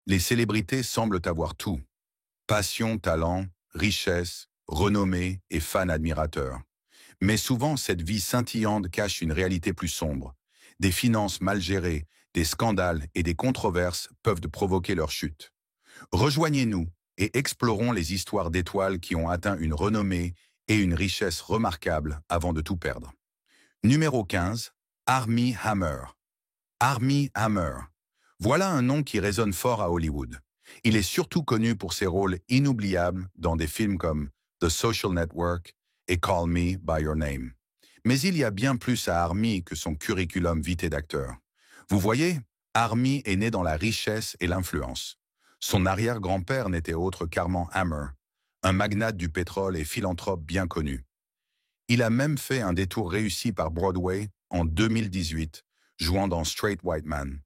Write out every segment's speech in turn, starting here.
Les célébrités semblent avoir tout. Passion, talent, richesse, renommée et fans admirateurs. Mais souvent, cette vie scintillante cache une réalité plus sombre. Des finances mal gérées, des scandales et des controverses peuvent provoquer leur chute. Rejoignez-nous et explorons les histoires d'étoiles qui ont atteint une renommée et une richesse remarquables avant de tout perdre. Numéro 15, Armie Hammer. Armie Hammer. Voilà un nom qui résonne fort à Hollywood. Il est surtout connu pour ses rôles inoubliables dans des films comme The Social Network et Call Me by Your Name. Mais il y a bien plus à Armie que son curriculum vitae d'acteur. Vous voyez, Armie est né dans la richesse et l'influence. Son arrière-grand-père n'était autre qu'Armand Hammer, un magnate du pétrole et philanthrope bien connu. Il a même fait un détour réussi par Broadway en 2018, jouant dans Straight White Man.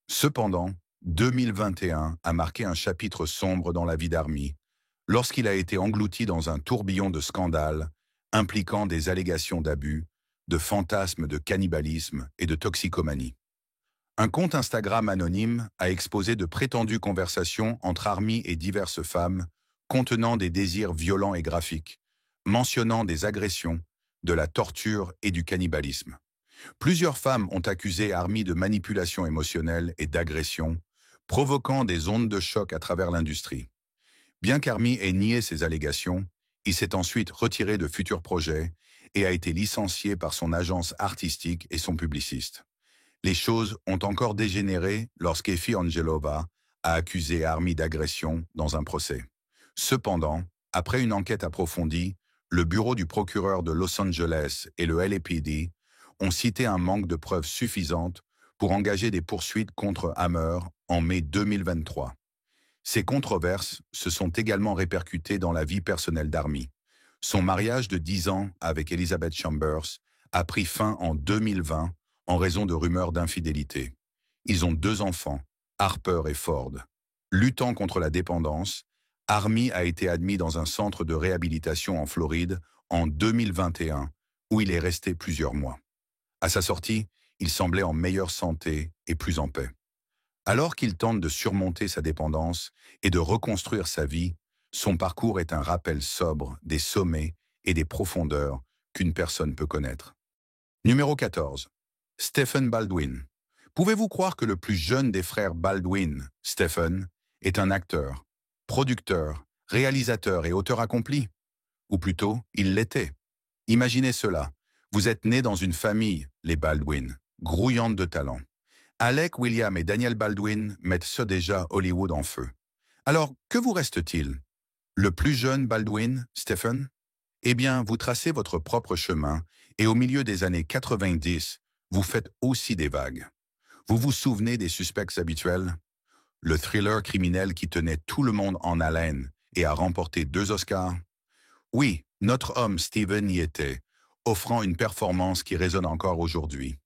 Cependant, 2021 a marqué un chapitre sombre dans la vie d'Armie, lorsqu'il a été englouti dans un tourbillon de scandales impliquant des allégations d'abus, de fantasmes de cannibalisme et de toxicomanie. Un compte Instagram anonyme a exposé de prétendues conversations entre Armie et diverses femmes contenant des désirs violents et graphiques, mentionnant des agressions, de la torture et du cannibalisme. Plusieurs femmes ont accusé Armie de manipulation émotionnelle et d'agression, provoquant des ondes de choc à travers l'industrie. Bien qu'Armie ait nié ces allégations, il s'est ensuite retiré de futurs projets et a été licencié par son agence artistique et son publiciste. Les choses ont encore dégénéré lorsqu'Effie Angelova a accusé Armie d'agression dans un procès. Cependant, après une enquête approfondie, le bureau du procureur de Los Angeles et le LAPD ont cité un manque de preuves suffisantes pour engager des poursuites contre Hammer en mai 2023. Ces controverses se sont également répercutées dans la vie personnelle d'Armie. Son mariage de 10 ans avec Elizabeth Chambers a pris fin en 2020 en raison de rumeurs d'infidélité. Ils ont 2 enfants, Harper et Ford. Luttant contre la dépendance, Armie a été admis dans un centre de réhabilitation en Floride en 2021, où il est resté plusieurs mois. À sa sortie, il semblait en meilleure santé et plus en paix. Alors qu'il tente de surmonter sa dépendance et de reconstruire sa vie, son parcours est un rappel sobre des sommets et des profondeurs qu'une personne peut connaître. Numéro 14. Stephen Baldwin. Pouvez-vous croire que le plus jeune des frères Baldwin, Stephen, est un acteur, producteur, réalisateur et auteur accompli? Ou plutôt, il l'était. Imaginez cela. Vous êtes né dans une famille, les Baldwin, grouillante de talent. Alec, William et Daniel Baldwin mettent ce déjà Hollywood en feu. Alors, que vous reste-t-il? Le plus jeune Baldwin, Stephen? Eh bien, vous tracez votre propre chemin et au milieu des années 90, vous faites aussi des vagues. Vous vous souvenez des suspects habituels? Le thriller criminel qui tenait tout le monde en haleine et a remporté 2 Oscars? Oui, notre homme Steven y était, offrant une performance qui résonne encore aujourd'hui.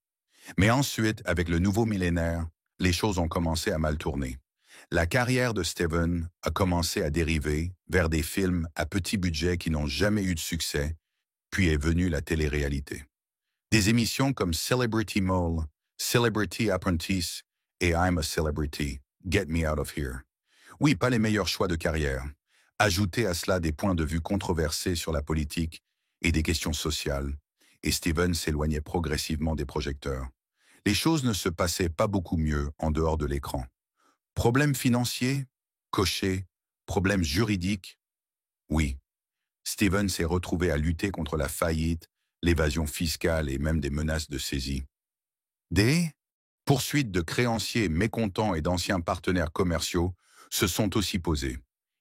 Mais ensuite, avec le nouveau millénaire, les choses ont commencé à mal tourner. La carrière de Steven a commencé à dériver vers des films à petit budget qui n'ont jamais eu de succès, puis est venue la télé-réalité. Des émissions comme Celebrity Mole, Celebrity Apprentice et I'm a Celebrity, Get Me Out of Here. Oui, pas les meilleurs choix de carrière. Ajoutez à cela des points de vue controversés sur la politique et des questions sociales, et Steven s'éloignait progressivement des projecteurs. Les choses ne se passaient pas beaucoup mieux en dehors de l'écran. Problèmes financiers? Coché. Problèmes juridiques? Oui. Steven s'est retrouvé à lutter contre la faillite, l'évasion fiscale et même des menaces de saisie. Des poursuites de créanciers mécontents et d'anciens partenaires commerciaux se sont aussi posées.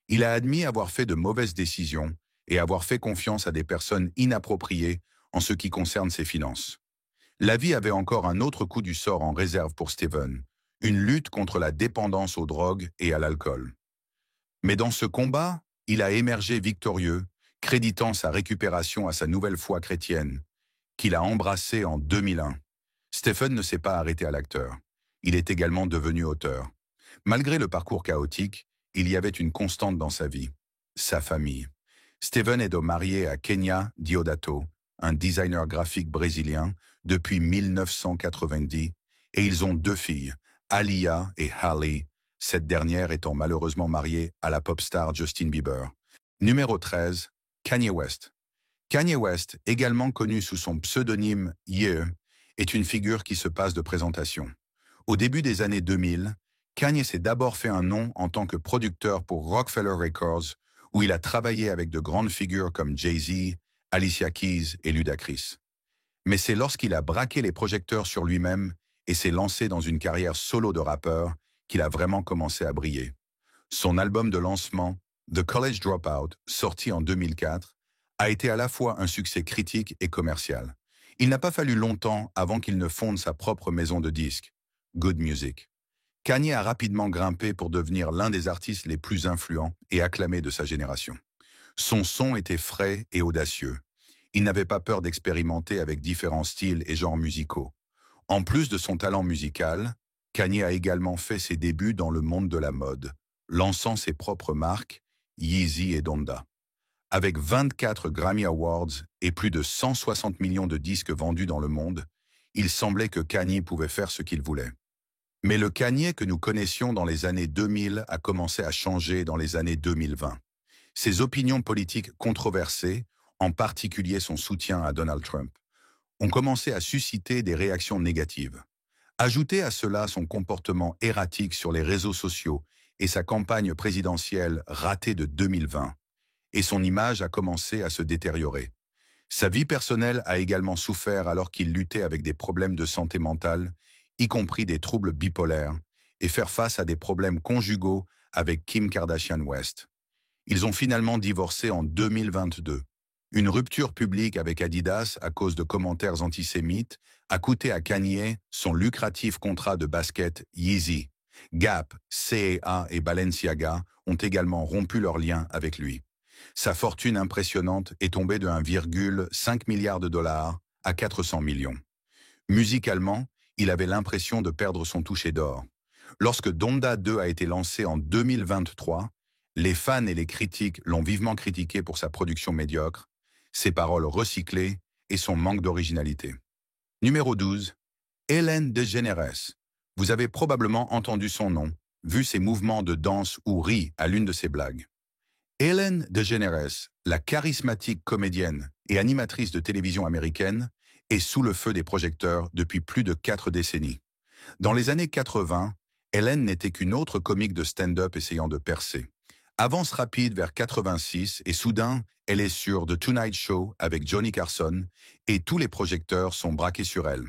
Il a admis avoir fait de mauvaises décisions et avoir fait confiance à des personnes inappropriées en ce qui concerne ses finances. La vie avait encore un autre coup du sort en réserve pour Steven, une lutte contre la dépendance aux drogues et à l'alcool. Mais dans ce combat, il a émergé victorieux, créditant sa récupération à sa nouvelle foi chrétienne, qu'il a embrassée en 2001. Stephen ne s'est pas arrêté à l'acteur. Il est également devenu auteur. Malgré le parcours chaotique, il y avait une constante dans sa vie, sa famille. Stephen est marié à Kenya Diodato, un designer graphique brésilien, depuis 1990, et ils ont 2 filles, Alia et Halle, cette dernière étant malheureusement mariée à la pop star Justin Bieber. Numéro 13, Kanye West. Kanye West, également connu sous son pseudonyme Ye, est une figure qui se passe de présentation. Au début des années 2000, Kanye s'est d'abord fait un nom en tant que producteur pour Rockefeller Records, où il a travaillé avec de grandes figures comme Jay-Z, Alicia Keys et Ludacris. Mais c'est lorsqu'il a braqué les projecteurs sur lui-même et s'est lancé dans une carrière solo de rappeur qu'il a vraiment commencé à briller. Son album de lancement, The College Dropout, sorti en 2004, a été à la fois un succès critique et commercial. Il n'a pas fallu longtemps avant qu'il ne fonde sa propre maison de disques, Good Music. Kanye a rapidement grimpé pour devenir l'un des artistes les plus influents et acclamés de sa génération. Son son était frais et audacieux. Il n'avait pas peur d'expérimenter avec différents styles et genres musicaux. En plus de son talent musical, Kanye a également fait ses débuts dans le monde de la mode, lançant ses propres marques, Yeezy et Donda. Avec 24 Grammy Awards et plus de 160 millions de disques vendus dans le monde, il semblait que Kanye pouvait faire ce qu'il voulait. Mais le Kanye que nous connaissions dans les années 2000 a commencé à changer dans les années 2020. Ses opinions politiques controversées, en particulier son soutien à Donald Trump, ont commencé à susciter des réactions négatives. Ajoutez à cela son comportement erratique sur les réseaux sociaux et sa campagne présidentielle ratée de 2020, et son image a commencé à se détériorer. Sa vie personnelle a également souffert alors qu'il luttait avec des problèmes de santé mentale, y compris des troubles bipolaires, et faire face à des problèmes conjugaux avec Kim Kardashian West. Ils ont finalement divorcé en 2022. Une rupture publique avec Adidas à cause de commentaires antisémites a coûté à Kanye son lucratif contrat de basket Yeezy. Gap, C&A et Balenciaga ont également rompu leurs liens avec lui. Sa fortune impressionnante est tombée de 1,5 milliard de dollars à 400 millions. Musicalement, il avait l'impression de perdre son toucher d'or. Lorsque Donda 2 a été lancé en 2023, les fans et les critiques l'ont vivement critiqué pour sa production médiocre, ses paroles recyclées et son manque d'originalité. Numéro 12. Ellen DeGeneres. Vous avez probablement entendu son nom, vu ses mouvements de danse ou ri à l'une de ses blagues. Ellen DeGeneres, la charismatique comédienne et animatrice de télévision américaine, est sous le feu des projecteurs depuis plus de 4 décennies. Dans les années 80, Ellen n'était qu'une autre comique de stand-up essayant de percer. Avance rapide vers 86 et soudain, elle est sur The Tonight Show avec Johnny Carson et tous les projecteurs sont braqués sur elle.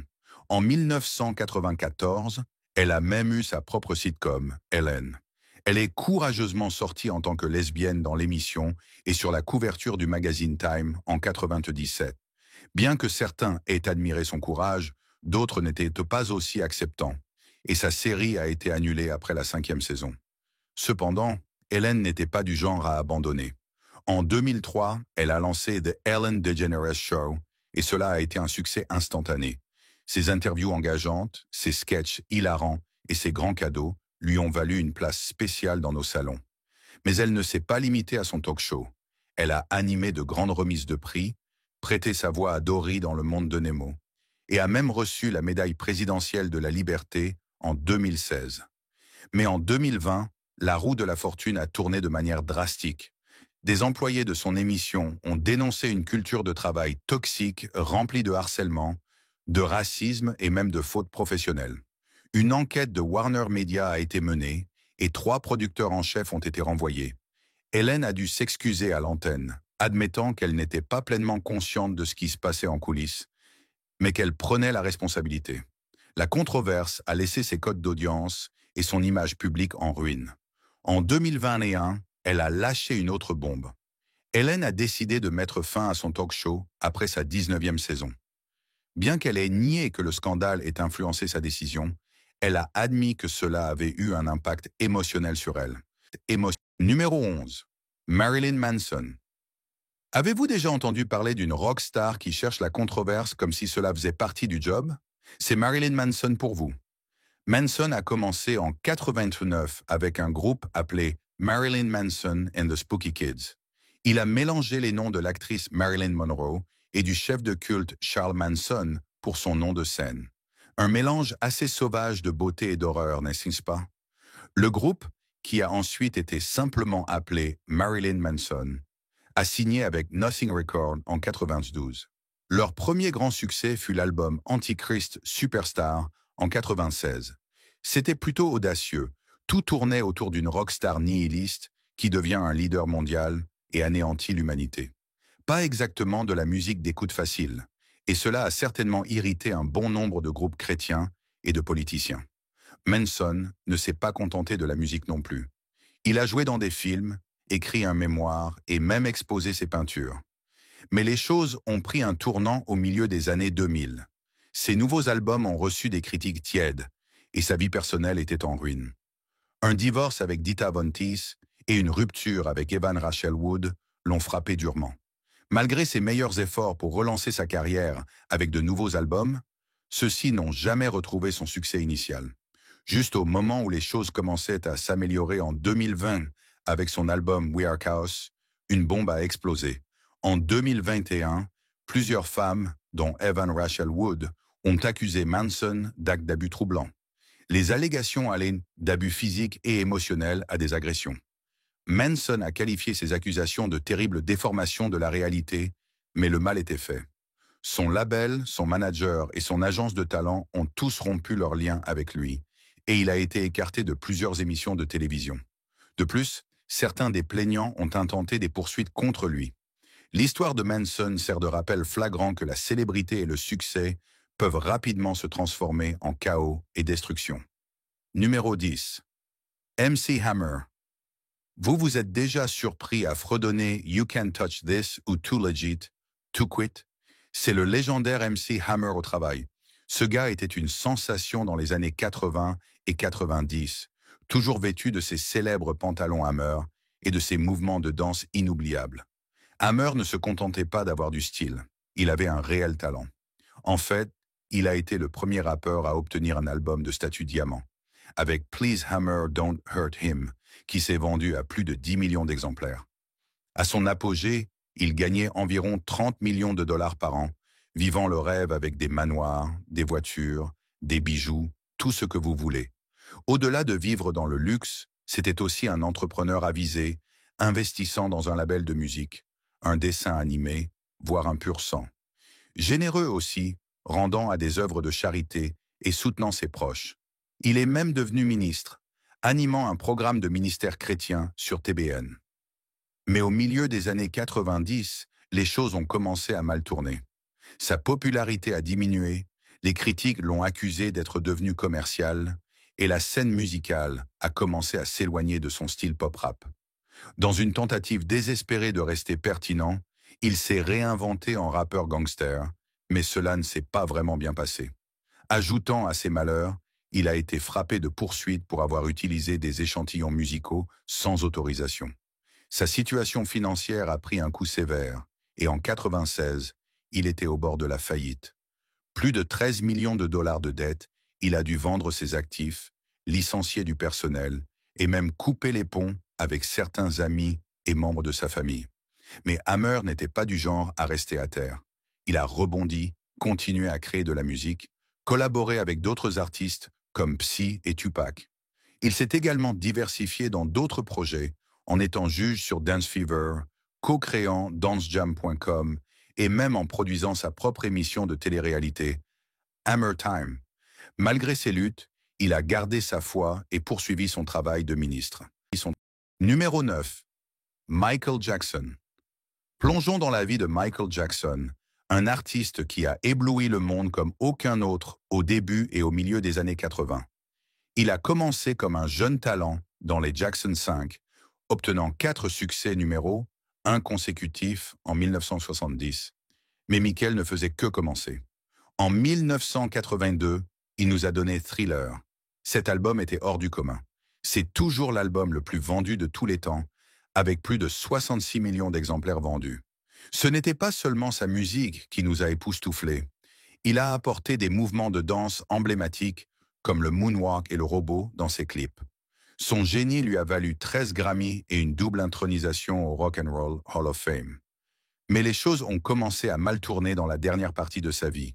En 1994, elle a même eu sa propre sitcom, Ellen. Elle est courageusement sortie en tant que lesbienne dans l'émission et sur la couverture du magazine Time en 97. Bien que certains aient admiré son courage, d'autres n'étaient pas aussi acceptants, et sa série a été annulée après la 5e saison. Cependant, Ellen n'était pas du genre à abandonner. En 2003, elle a lancé The Ellen DeGeneres Show, et cela a été un succès instantané. Ses interviews engageantes, ses sketchs hilarants et ses grands cadeaux lui ont valu une place spéciale dans nos salons. Mais elle ne s'est pas limitée à son talk show. Elle a animé de grandes remises de prix, prêté sa voix à Dory dans Le Monde de Nemo, et a même reçu la médaille présidentielle de la liberté en 2016. Mais en 2020, la roue de la fortune a tourné de manière drastique. Des employés de son émission ont dénoncé une culture de travail toxique, remplie de harcèlement, de racisme et même de fautes professionnelles. Une enquête de Warner Media a été menée et 3 producteurs en chef ont été renvoyés. Ellen a dû s'excuser à l'antenne, admettant qu'elle n'était pas pleinement consciente de ce qui se passait en coulisses, mais qu'elle prenait la responsabilité. La controverse a laissé ses codes d'audience et son image publique en ruine. En 2021, elle a lâché une autre bombe. Ellen a décidé de mettre fin à son talk show après sa 19e saison. Bien qu'elle ait nié que le scandale ait influencé sa décision, elle a admis que cela avait eu un impact émotionnel sur elle. Numéro 11. Marilyn Manson. Avez-vous déjà entendu parler d'une rockstar qui cherche la controverse comme si cela faisait partie du job? C'est Marilyn Manson pour vous. Manson a commencé en 89 avec un groupe appelé Marilyn Manson and the Spooky Kids. Il a mélangé les noms de l'actrice Marilyn Monroe et du chef de culte Charles Manson pour son nom de scène. Un mélange assez sauvage de beauté et d'horreur, n'est-ce pas? Le groupe, qui a ensuite été simplement appelé Marilyn Manson, a signé avec Nothing Records en 92. Leur premier grand succès fut l'album Antichrist Superstar en 96. C'était plutôt audacieux. Tout tournait autour d'une rockstar nihiliste qui devient un leader mondial et anéantit l'humanité. Pas exactement de la musique d'écoute facile, et cela a certainement irrité un bon nombre de groupes chrétiens et de politiciens. Manson ne s'est pas contenté de la musique non plus. Il a joué dans des films, écrit un mémoire et même exposé ses peintures. Mais les choses ont pris un tournant au milieu des années 2000. Ses nouveaux albums ont reçu des critiques tièdes, et sa vie personnelle était en ruine. Un divorce avec Dita Von Teese et une rupture avec Evan Rachel Wood l'ont frappé durement. Malgré ses meilleurs efforts pour relancer sa carrière avec de nouveaux albums, ceux-ci n'ont jamais retrouvé son succès initial. Juste au moment où les choses commençaient à s'améliorer en 2020 avec son album We Are Chaos, une bombe a explosé. En 2021, plusieurs femmes, dont Evan Rachel Wood, ont accusé Manson d'actes d'abus troublants. Les allégations allaient d'abus physiques et émotionnels à des agressions. Manson a qualifié ces accusations de terribles déformations de la réalité, mais le mal était fait. Son label, son manager et son agence de talent ont tous rompu leurs liens avec lui, et il a été écarté de plusieurs émissions de télévision. De plus, certains des plaignants ont intenté des poursuites contre lui. L'histoire de Manson sert de rappel flagrant que la célébrité et le succès peuvent rapidement se transformer en chaos et destruction. Numéro 10. MC Hammer. Vous vous êtes déjà surpris à fredonner You Can't Touch This ou Too Legit, To Quit? C'est le légendaire MC Hammer au travail. Ce gars était une sensation dans les années 80 et 90, toujours vêtu de ses célèbres pantalons Hammer et de ses mouvements de danse inoubliables. Hammer ne se contentait pas d'avoir du style, il avait un réel talent. En fait, il a été le premier rappeur à obtenir un album de statut diamant, avec Please Hammer Don't Hurt Him, qui s'est vendu à plus de 10 millions d'exemplaires. À son apogée, il gagnait environ 30 millions de dollars par an, vivant le rêve avec des manoirs, des voitures, des bijoux, tout ce que vous voulez. Au-delà de vivre dans le luxe, c'était aussi un entrepreneur avisé, investissant dans un label de musique, un dessin animé, voire un pur sang. Généreux aussi, rendant à des œuvres de charité et soutenant ses proches. Il est même devenu ministre, animant un programme de ministère chrétien sur TBN. Mais au milieu des années 90, les choses ont commencé à mal tourner. Sa popularité a diminué, les critiques l'ont accusé d'être devenu commercial, et la scène musicale a commencé à s'éloigner de son style pop-rap. Dans une tentative désespérée de rester pertinent, il s'est réinventé en rappeur gangster, mais cela ne s'est pas vraiment bien passé. Ajoutant à ses malheurs, il a été frappé de poursuites pour avoir utilisé des échantillons musicaux sans autorisation. Sa situation financière a pris un coup sévère, et en 96, il était au bord de la faillite. Plus de 13 millions de dollars de dettes, il a dû vendre ses actifs, licencier du personnel, et même couper les ponts avec certains amis et membres de sa famille. Mais Hammer n'était pas du genre à rester à terre. Il a rebondi, continué à créer de la musique, collaboré avec d'autres artistes comme Psy et Tupac. Il s'est également diversifié dans d'autres projets, en étant juge sur Dance Fever, co-créant dancejam.com et même en produisant sa propre émission de télé-réalité, Hammer Time. Malgré ses luttes, il a gardé sa foi et poursuivi son travail de ministre. Numéro 9. Michael Jackson. Plongeons dans la vie de Michael Jackson, un artiste qui a ébloui le monde comme aucun autre au début et au milieu des années 80. Il a commencé comme un jeune talent dans les Jackson 5, obtenant 4 succès numéro 1 consécutifs en 1970. Mais Michael ne faisait que commencer. En 1982, il nous a donné Thriller. Cet album était hors du commun. C'est toujours l'album le plus vendu de tous les temps, avec plus de 66 millions d'exemplaires vendus. Ce n'était pas seulement sa musique qui nous a époustouflés. Il a apporté des mouvements de danse emblématiques, comme le moonwalk et le robot dans ses clips. Son génie lui a valu 13 Grammy et une double intronisation au Rock and Roll Hall of Fame. Mais les choses ont commencé à mal tourner dans la dernière partie de sa vie.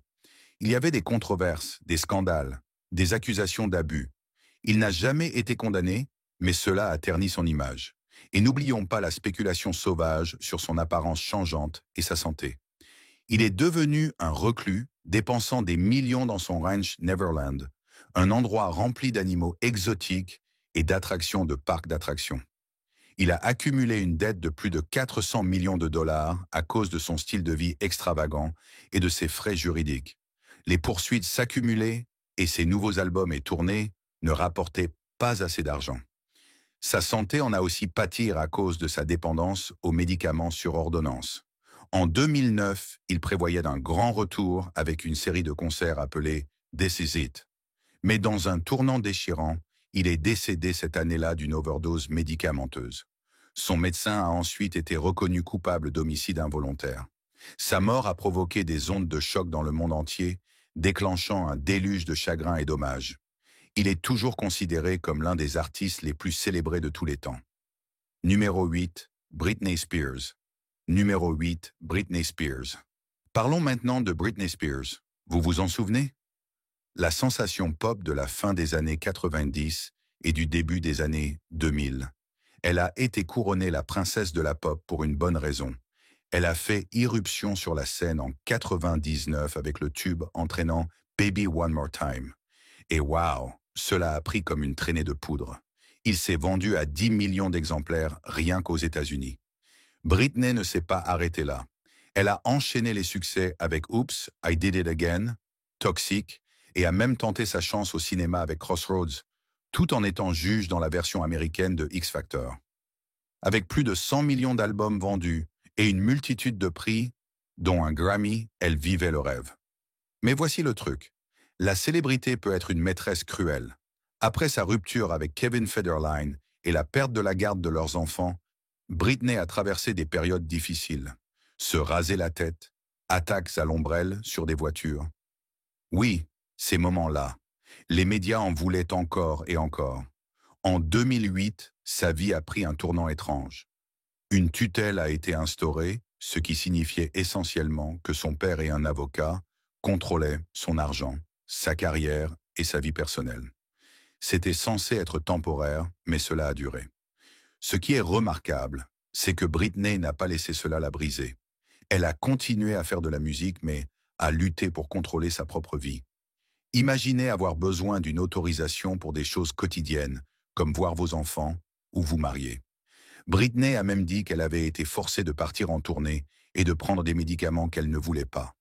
Il y avait des controverses, des scandales, des accusations d'abus. Il n'a jamais été condamné, mais cela a terni son image. Et n'oublions pas la spéculation sauvage sur son apparence changeante et sa santé. Il est devenu un reclus, dépensant des millions dans son ranch Neverland, un endroit rempli d'animaux exotiques et d'attractions de parcs d'attractions. Il a accumulé une dette de plus de 400 millions de dollars à cause de son style de vie extravagant et de ses frais juridiques. Les poursuites s'accumulaient et ses nouveaux albums et tournées ne rapportaient pas assez d'argent. Sa santé en a aussi pâti à cause de sa dépendance aux médicaments sur ordonnance. En 2009, il prévoyait un grand retour avec une série de concerts appelés This Is It. Mais dans un tournant déchirant, il est décédé cette année-là d'une overdose médicamenteuse. Son médecin a ensuite été reconnu coupable d'homicide involontaire. Sa mort a provoqué des ondes de choc dans le monde entier, déclenchant un déluge de chagrin et d'hommages. Il est toujours considéré comme l'un des artistes les plus célébrés de tous les temps. Numéro 8, Britney Spears. Numéro 8, Britney Spears. Parlons maintenant de Britney Spears. Vous vous en souvenez? La sensation pop de la fin des années 90 et du début des années 2000. Elle a été couronnée la princesse de la pop pour une bonne raison. Elle a fait irruption sur la scène en 99 avec le tube entraînant Baby One More Time. Et waouh, cela a pris comme une traînée de poudre. Il s'est vendu à 10 millions d'exemplaires rien qu'aux États-Unis. Britney ne s'est pas arrêtée là. Elle a enchaîné les succès avec Oops, I Did It Again, Toxic, et a même tenté sa chance au cinéma avec Crossroads, tout en étant juge dans la version américaine de X Factor. Avec plus de 100 millions d'albums vendus et une multitude de prix, dont un Grammy, elle vivait le rêve. Mais voici le truc. La célébrité peut être une maîtresse cruelle. Après sa rupture avec Kevin Federline et la perte de la garde de leurs enfants, Britney a traversé des périodes difficiles. Se raser la tête, attaques à l'ombrelle sur des voitures. Oui, ces moments-là, les médias en voulaient encore et encore. En 2008, sa vie a pris un tournant étrange. Une tutelle a été instaurée, ce qui signifiait essentiellement que son père et un avocat contrôlaient son argent, sa carrière et sa vie personnelle. C'était censé être temporaire, mais cela a duré. Ce qui est remarquable, c'est que Britney n'a pas laissé cela la briser. Elle a continué à faire de la musique, mais à lutter pour contrôler sa propre vie. Imaginez avoir besoin d'une autorisation pour des choses quotidiennes, comme voir vos enfants ou vous marier. Britney a même dit qu'elle avait été forcée de partir en tournée et de prendre des médicaments qu'elle ne voulait pas.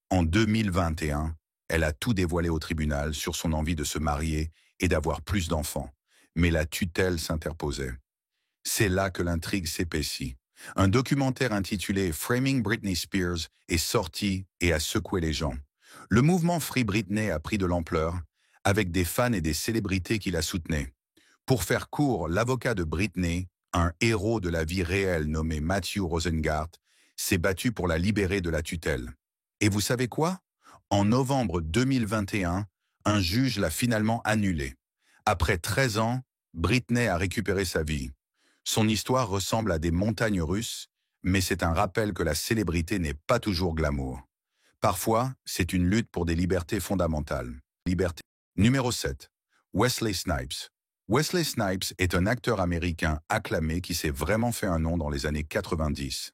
En 2021, elle a tout dévoilé au tribunal sur son envie de se marier et d'avoir plus d'enfants, mais la tutelle s'interposait. C'est là que l'intrigue s'épaissit. Un documentaire intitulé Framing Britney Spears est sorti et a secoué les gens. Le mouvement Free Britney a pris de l'ampleur, avec des fans et des célébrités qui la soutenaient. Pour faire court, l'avocat de Britney, un héros de la vie réelle nommé Matthew Rosengart, s'est battu pour la libérer de la tutelle. Et vous savez quoi? En novembre 2021, un juge l'a finalement annulée. Après 13 ans, Britney a récupéré sa vie. Son histoire ressemble à des montagnes russes, mais c'est un rappel que la célébrité n'est pas toujours glamour. Parfois, c'est une lutte pour des libertés fondamentales. Liberté. Numéro 7. Wesley Snipes. Wesley Snipes est un acteur américain acclamé qui s'est vraiment fait un nom dans les années 90.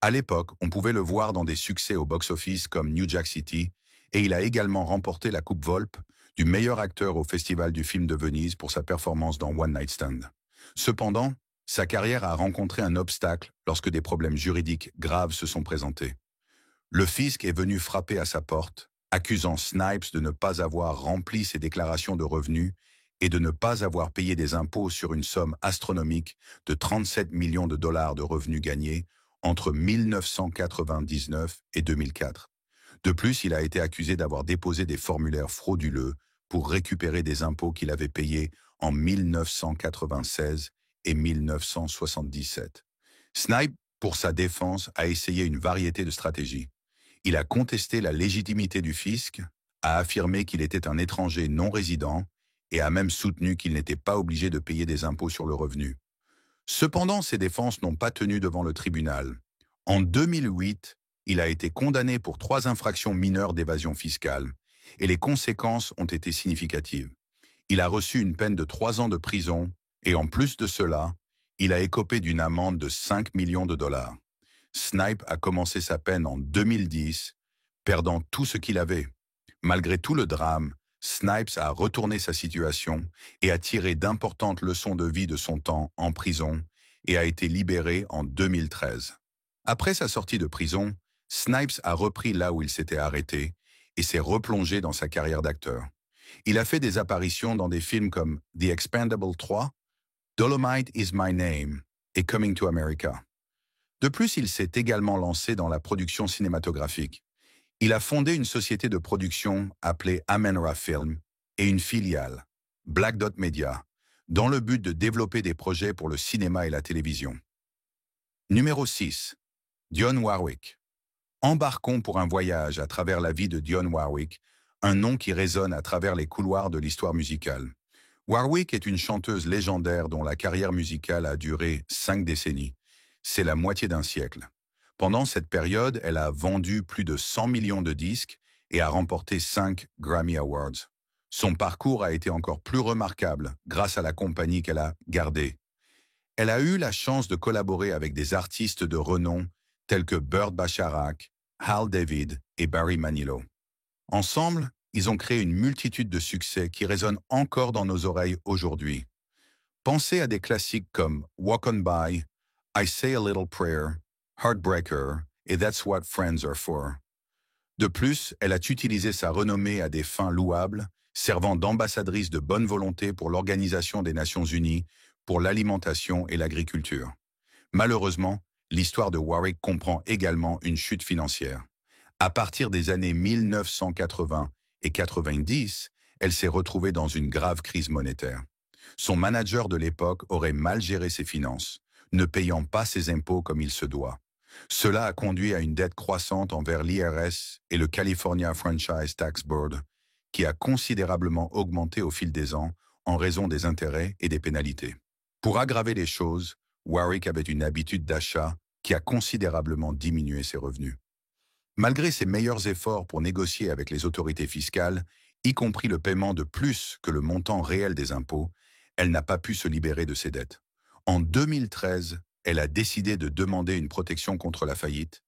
À l'époque, on pouvait le voir dans des succès au box-office comme New Jack City, et il a également remporté la Coupe Volpe du meilleur acteur au Festival du film de Venise pour sa performance dans One Night Stand. Cependant, sa carrière a rencontré un obstacle lorsque des problèmes juridiques graves se sont présentés. Le fisc est venu frapper à sa porte, accusant Snipes de ne pas avoir rempli ses déclarations de revenus et de ne pas avoir payé des impôts sur une somme astronomique de 37 millions de dollars de revenus gagnés entre 1999 et 2004. De plus, il a été accusé d'avoir déposé des formulaires frauduleux pour récupérer des impôts qu'il avait payés en 1996 et 1977. Snipes, pour sa défense, a essayé une variété de stratégies. Il a contesté la légitimité du fisc, a affirmé qu'il était un étranger non résident et a même soutenu qu'il n'était pas obligé de payer des impôts sur le revenu. Cependant, ses défenses n'ont pas tenu devant le tribunal. En 2008, il a été condamné pour 3 infractions mineures d'évasion fiscale, et les conséquences ont été significatives. Il a reçu une peine de 3 ans de prison et en plus de cela, il a écopé d'une amende de 5 millions de dollars. Snipe a commencé sa peine en 2010, perdant tout ce qu'il avait. Malgré tout le drame, Snipes a retourné sa situation et a tiré d'importantes leçons de vie de son temps en prison et a été libéré en 2013. Après sa sortie de prison, Snipes a repris là où il s'était arrêté et s'est replongé dans sa carrière d'acteur. Il a fait des apparitions dans des films comme The Expendables 3, Dolomite is My Name et Coming to America. De plus, il s'est également lancé dans la production cinématographique. Il a fondé une société de production appelée Amenra Film et une filiale, Black Dot Media, dans le but de développer des projets pour le cinéma et la télévision. Numéro 6. Dionne Warwick. Embarquons pour un voyage à travers la vie de Dionne Warwick, un nom qui résonne à travers les couloirs de l'histoire musicale. Warwick est une chanteuse légendaire dont la carrière musicale a duré 5 décennies. C'est la moitié d'un siècle. Pendant cette période, elle a vendu plus de 100 millions de disques et a remporté 5 Grammy Awards. Son parcours a été encore plus remarquable grâce à la compagnie qu'elle a gardée. Elle a eu la chance de collaborer avec des artistes de renom tels que Burt Bacharach, Hal David et Barry Manilow. Ensemble, ils ont créé une multitude de succès qui résonnent encore dans nos oreilles aujourd'hui. Pensez à des classiques comme Walk On By, I Say a Little Prayer, Heartbreaker et That's What Friends Are For. De plus, elle a utilisé sa renommée à des fins louables, servant d'ambassadrice de bonne volonté pour l'Organisation des Nations Unies, pour l'alimentation et l'agriculture. Malheureusement, l'histoire de Warwick comprend également une chute financière. À partir des années 1980 et 90, elle s'est retrouvée dans une grave crise monétaire. Son manager de l'époque aurait mal géré ses finances, ne payant pas ses impôts comme il se doit. Cela a conduit à une dette croissante envers l'IRS et le California Franchise Tax Board, qui a considérablement augmenté au fil des ans en raison des intérêts et des pénalités. Pour aggraver les choses, Warwick avait une habitude d'achat qui a considérablement diminué ses revenus. Malgré ses meilleurs efforts pour négocier avec les autorités fiscales, y compris le paiement de plus que le montant réel des impôts, elle n'a pas pu se libérer de ses dettes. En 2013, elle a décidé de demander une protection contre la faillite,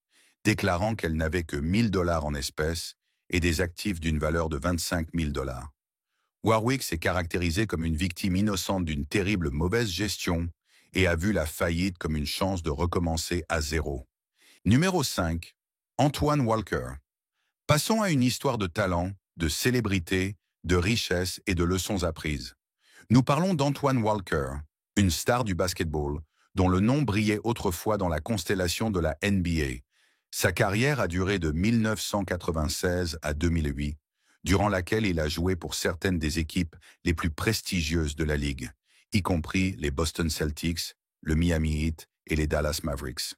déclarant qu'elle n'avait que 1 000 $ en espèces et des actifs d'une valeur de 25 000 $. Warwick s'est caractérisée comme une victime innocente d'une terrible mauvaise gestion et a vu la faillite comme une chance de recommencer à zéro. Numéro 5. Antoine Walker. Passons à une histoire de talent, de célébrité, de richesse et de leçons apprises. Nous parlons d'Antoine Walker, une star du basketball, dont le nom brillait autrefois dans la constellation de la NBA. Sa carrière a duré de 1996 à 2008, durant laquelle il a joué pour certaines des équipes les plus prestigieuses de la Ligue, y compris les Boston Celtics, le Miami Heat et les Dallas Mavericks.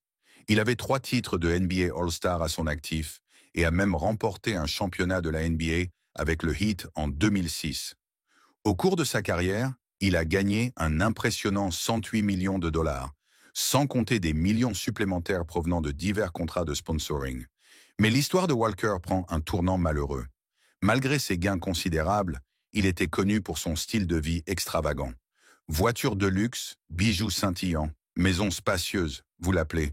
Il avait 3 titres de NBA All-Star à son actif et a même remporté un championnat de la NBA avec le Heat en 2006. Au cours de sa carrière, il a gagné un impressionnant 108 millions de dollars, sans compter des millions supplémentaires provenant de divers contrats de sponsoring. Mais l'histoire de Walker prend un tournant malheureux. Malgré ses gains considérables, il était connu pour son style de vie extravagant. Voitures de luxe, bijoux scintillants, maisons spacieuses, vous l'appelez.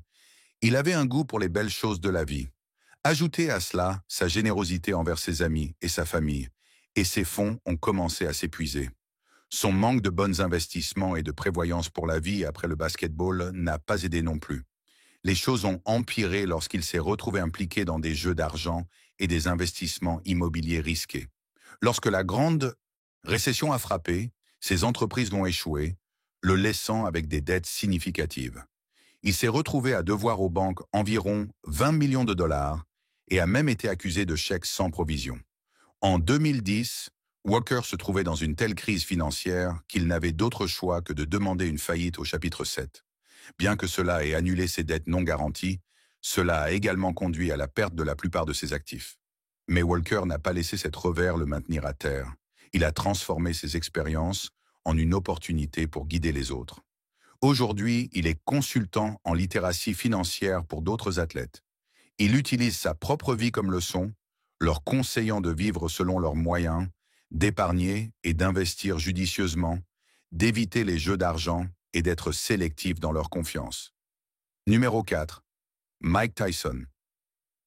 Il avait un goût pour les belles choses de la vie. Ajoutez à cela sa générosité envers ses amis et sa famille, et ses fonds ont commencé à s'épuiser. Son manque de bons investissements et de prévoyance pour la vie après le basketball n'a pas aidé non plus. Les choses ont empiré lorsqu'il s'est retrouvé impliqué dans des jeux d'argent et des investissements immobiliers risqués. Lorsque la grande récession a frappé, ses entreprises vont échouer, le laissant avec des dettes significatives. Il s'est retrouvé à devoir aux banques environ 20 millions de dollars et a même été accusé de chèques sans provision. En 2010, Walker se trouvait dans une telle crise financière qu'il n'avait d'autre choix que de demander une faillite au chapitre 7. Bien que cela ait annulé ses dettes non garanties, cela a également conduit à la perte de la plupart de ses actifs. Mais Walker n'a pas laissé cet revers le maintenir à terre. Il a transformé ses expériences en une opportunité pour guider les autres. Aujourd'hui, il est consultant en littératie financière pour d'autres athlètes. Il utilise sa propre vie comme leçon, leur conseillant de vivre selon leurs moyens, d'épargner et d'investir judicieusement, d'éviter les jeux d'argent et d'être sélectif dans leur confiance. Numéro 4. Mike Tyson.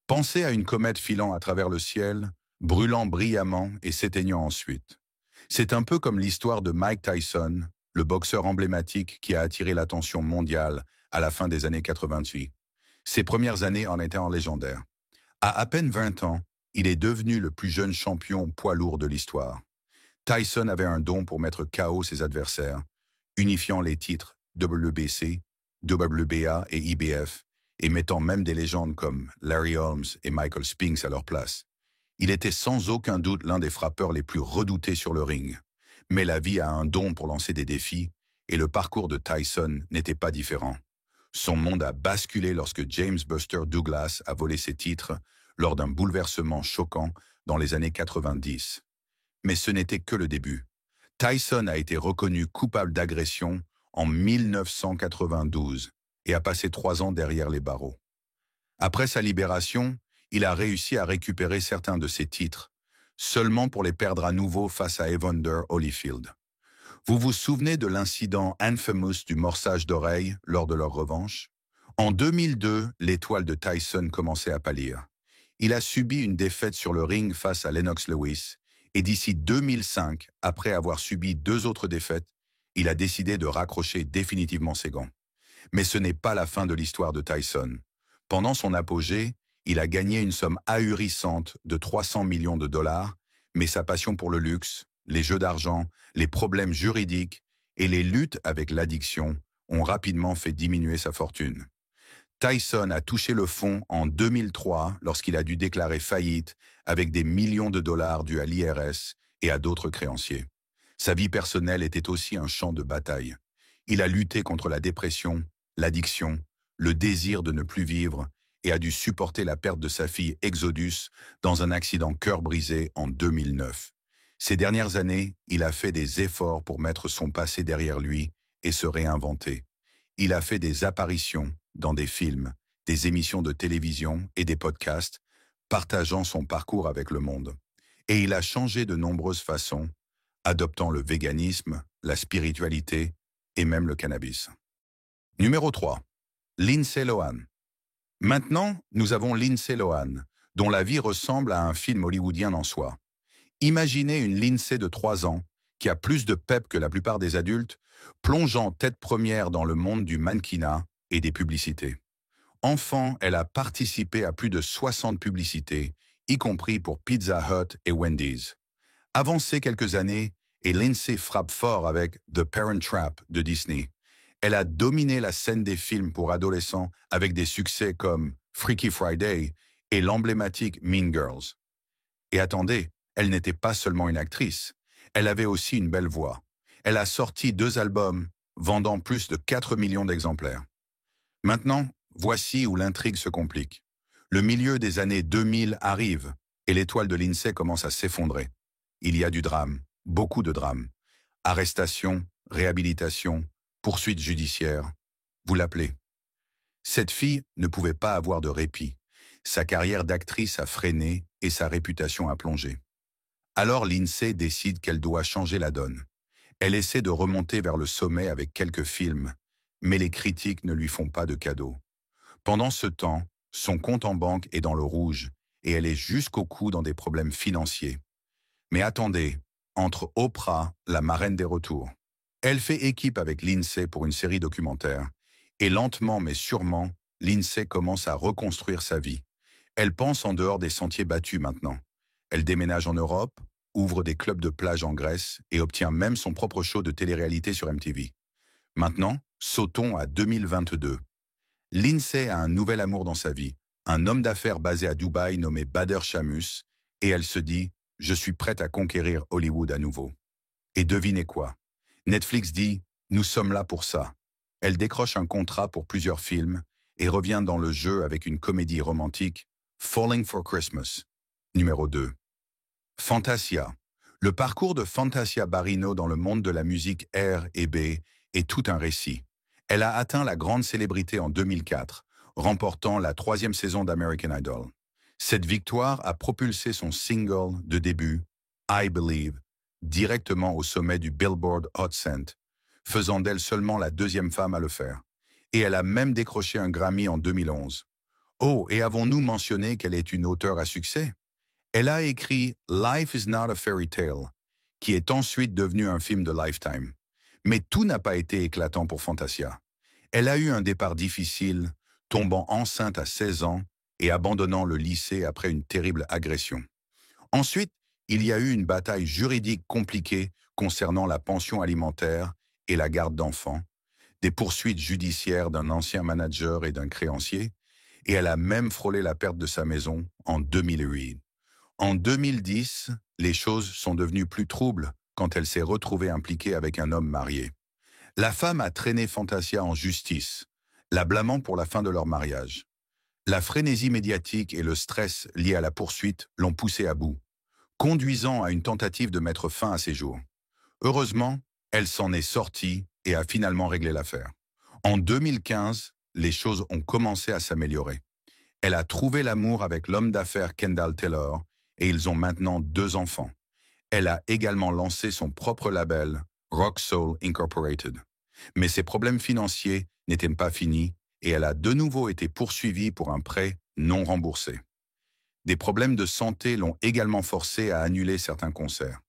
Pensez à une comète filant à travers le ciel, brûlant brillamment et s'éteignant ensuite. C'est un peu comme l'histoire de Mike Tyson, le boxeur emblématique qui a attiré l'attention mondiale à la fin des années 88. Ses premières années en étant légendaires. À peine 20 ans, il est devenu le plus jeune champion poids lourd de l'histoire. Tyson avait un don pour mettre KO ses adversaires, unifiant les titres WBC, WBA et IBF, et mettant même des légendes comme Larry Holmes et Michael Spinks à leur place. Il était sans aucun doute l'un des frappeurs les plus redoutés sur le ring. Mais la vie a un don pour lancer des défis, et le parcours de Tyson n'était pas différent. Son monde a basculé lorsque James Buster Douglas a volé ses titres lors d'un bouleversement choquant dans les années 90. Mais ce n'était que le début. Tyson a été reconnu coupable d'agression en 1992 et a passé 3 ans derrière les barreaux. Après sa libération, il a réussi à récupérer certains de ses titres, seulement pour les perdre à nouveau face à Evander Holyfield. Vous vous souvenez de l'incident infamous du morçage d'oreille lors de leur revanche? En 2002, l'étoile de Tyson commençait à pâlir. Il a subi une défaite sur le ring face à Lennox Lewis, et d'ici 2005, après avoir subi 2 autres défaites, il a décidé de raccrocher définitivement ses gants. Mais ce n'est pas la fin de l'histoire de Tyson. Pendant son apogée, il a gagné une somme ahurissante de 300 millions de dollars, mais sa passion pour le luxe, les jeux d'argent, les problèmes juridiques et les luttes avec l'addiction ont rapidement fait diminuer sa fortune. Tyson a touché le fond en 2003 lorsqu'il a dû déclarer faillite avec des millions de dollars dus à l'IRS et à d'autres créanciers. Sa vie personnelle était aussi un champ de bataille. Il a lutté contre la dépression, l'addiction, le désir de ne plus vivre et a dû supporter la perte de sa fille Exodus dans un accident cœur brisé en 2009. Ces dernières années, il a fait des efforts pour mettre son passé derrière lui et se réinventer. Il a fait des apparitions dans des films, des émissions de télévision et des podcasts, partageant son parcours avec le monde. Et il a changé de nombreuses façons, adoptant le véganisme, la spiritualité et même le cannabis. Numéro 3. Lindsay Lohan. Maintenant, nous avons Lindsay Lohan, dont la vie ressemble à un film hollywoodien en soi. Imaginez une Lindsay de 3 ans, qui a plus de pep que la plupart des adultes, plongeant tête première dans le monde du mannequinat et des publicités. Enfant, elle a participé à plus de 60 publicités, y compris pour Pizza Hut et Wendy's. Avancée quelques années, et Lindsay frappe fort avec The Parent Trap de Disney. Elle a dominé la scène des films pour adolescents avec des succès comme Freaky Friday et l'emblématique Mean Girls. Et attendez, elle n'était pas seulement une actrice, elle avait aussi une belle voix. Elle a sorti 2 albums, vendant plus de 4 millions d'exemplaires. Maintenant, voici où l'intrigue se complique. Le milieu des années 2000 arrive et l'étoile de Lindsay commence à s'effondrer. Il y a du drame, beaucoup de drame. Arrestation, réhabilitation, poursuite judiciaire. Vous l'appelez. Cette fille ne pouvait pas avoir de répit. Sa carrière d'actrice a freiné et sa réputation a plongé. Alors Lindsay décide qu'elle doit changer la donne. Elle essaie de remonter vers le sommet avec quelques films, mais les critiques ne lui font pas de cadeaux. Pendant ce temps, son compte en banque est dans le rouge et elle est jusqu'au cou dans des problèmes financiers. Mais attendez, entre Oprah, la marraine des retours. Elle fait équipe avec Lindsay pour une série documentaire et lentement mais sûrement, Lindsay commence à reconstruire sa vie. Elle pense en dehors des sentiers battus maintenant. Elle déménage en Europe, ouvre des clubs de plage en Grèce et obtient même son propre show de télé-réalité sur MTV. Maintenant, sautons à 2022. Lindsay a un nouvel amour dans sa vie, un homme d'affaires basé à Dubaï nommé Bader Shamus, et elle se dit « Je suis prête à conquérir Hollywood à nouveau ». Et devinez quoi? Netflix dit « Nous sommes là pour ça ». Elle décroche un contrat pour plusieurs films et revient dans le jeu avec une comédie romantique, Falling for Christmas. Numéro 2. Fantasia. Le parcours de Fantasia Barrino dans le monde de la musique R&B est tout un récit. Elle a atteint la grande célébrité en 2004, remportant la 3e saison d'American Idol. Cette victoire a propulsé son single de début, I Believe, directement au sommet du Billboard Hot 100, faisant d'elle seulement la deuxième femme à le faire. Et elle a même décroché un Grammy en 2011. Oh, et avons-nous mentionné qu'elle est une auteure à succès? Elle a écrit Life is not a fairy tale, qui est ensuite devenu un film de Lifetime. Mais tout n'a pas été éclatant pour Fantasia. Elle a eu un départ difficile, tombant enceinte à 16 ans et abandonnant le lycée après une terrible agression. Ensuite, il y a eu une bataille juridique compliquée concernant la pension alimentaire et la garde d'enfants, des poursuites judiciaires d'un ancien manager et d'un créancier, et elle a même frôlé la perte de sa maison en 2008. En 2010, les choses sont devenues plus troubles quand elle s'est retrouvée impliquée avec un homme marié. La femme a traîné Fantasia en justice, la blâmant pour la fin de leur mariage. La frénésie médiatique et le stress liés à la poursuite l'ont poussée à bout, conduisant à une tentative de mettre fin à ses jours. Heureusement, elle s'en est sortie et a finalement réglé l'affaire. En 2015, les choses ont commencé à s'améliorer. Elle a trouvé l'amour avec l'homme d'affaires Kendall Taylor et ils ont maintenant 2 enfants. Elle a également lancé son propre label, Rock Soul Incorporated. Mais ses problèmes financiers n'étaient pas finis et elle a de nouveau été poursuivie pour un prêt non remboursé. Des problèmes de santé l'ont également forcée à annuler certains concerts.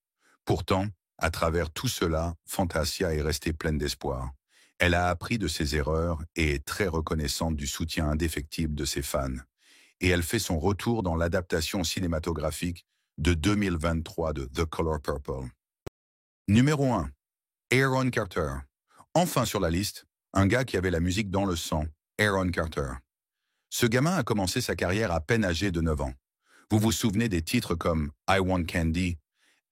Pourtant, à travers tout cela, Fantasia est restée pleine d'espoir. Elle a appris de ses erreurs et est très reconnaissante du soutien indéfectible de ses fans. Et elle fait son retour dans l'adaptation cinématographique de 2023 de The Color Purple. Numéro 1. Aaron Carter. Enfin sur la liste, un gars qui avait la musique dans le sang, Aaron Carter. Ce gamin a commencé sa carrière à peine âgé de 9 ans. Vous vous souvenez des titres comme I Want Candy,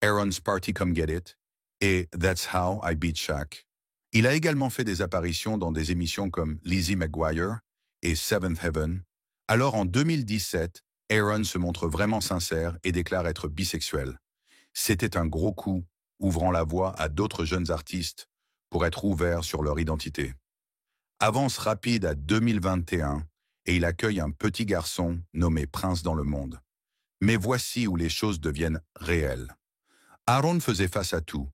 Aaron's Party Come Get It et That's How I Beat Shaq. Il a également fait des apparitions dans des émissions comme Lizzie McGuire et Seventh Heaven. Alors en 2017, Aaron se montre vraiment sincère et déclare être bisexuel. C'était un gros coup, ouvrant la voie à d'autres jeunes artistes pour être ouverts sur leur identité. Avance rapide à 2021 et il accueille un petit garçon nommé Prince dans le monde. Mais voici où les choses deviennent réelles. Aaron faisait face à tout,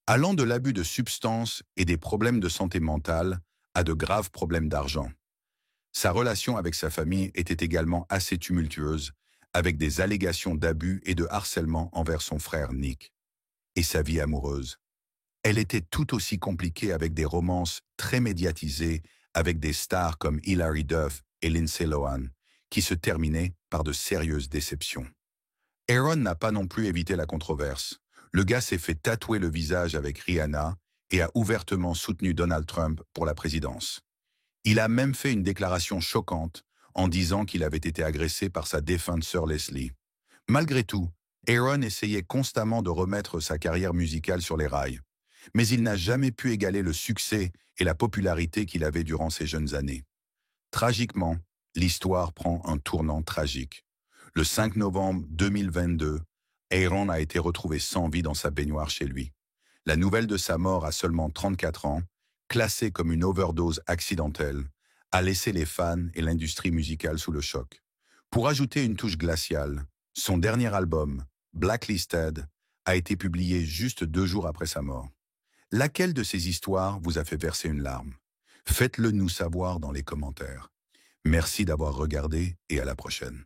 allant de l'abus de substances et des problèmes de santé mentale à de graves problèmes d'argent. Sa relation avec sa famille était également assez tumultueuse, avec des allégations d'abus et de harcèlement envers son frère Nick. Et sa vie amoureuse. Elle était tout aussi compliquée avec des romances très médiatisées avec des stars comme Hilary Duff et Lindsay Lohan, qui se terminaient par de sérieuses déceptions. Aaron n'a pas non plus évité la controverse. Le gars s'est fait tatouer le visage avec Rihanna et a ouvertement soutenu Donald Trump pour la présidence. Il a même fait une déclaration choquante en disant qu'il avait été agressé par sa défunte sœur Leslie. Malgré tout, Aaron essayait constamment de remettre sa carrière musicale sur les rails. Mais il n'a jamais pu égaler le succès et la popularité qu'il avait durant ses jeunes années. Tragiquement, l'histoire prend un tournant tragique. Le 5 novembre 2022, Aaron a été retrouvé sans vie dans sa baignoire chez lui. La nouvelle de sa mort à seulement 34 ans, classée comme une overdose accidentelle, a laissé les fans et l'industrie musicale sous le choc. Pour ajouter une touche glaciale, son dernier album, Blacklisted, a été publié juste 2 jours après sa mort. Laquelle de ces histoires vous a fait verser une larme? Faites-le nous savoir dans les commentaires. Merci d'avoir regardé et à la prochaine.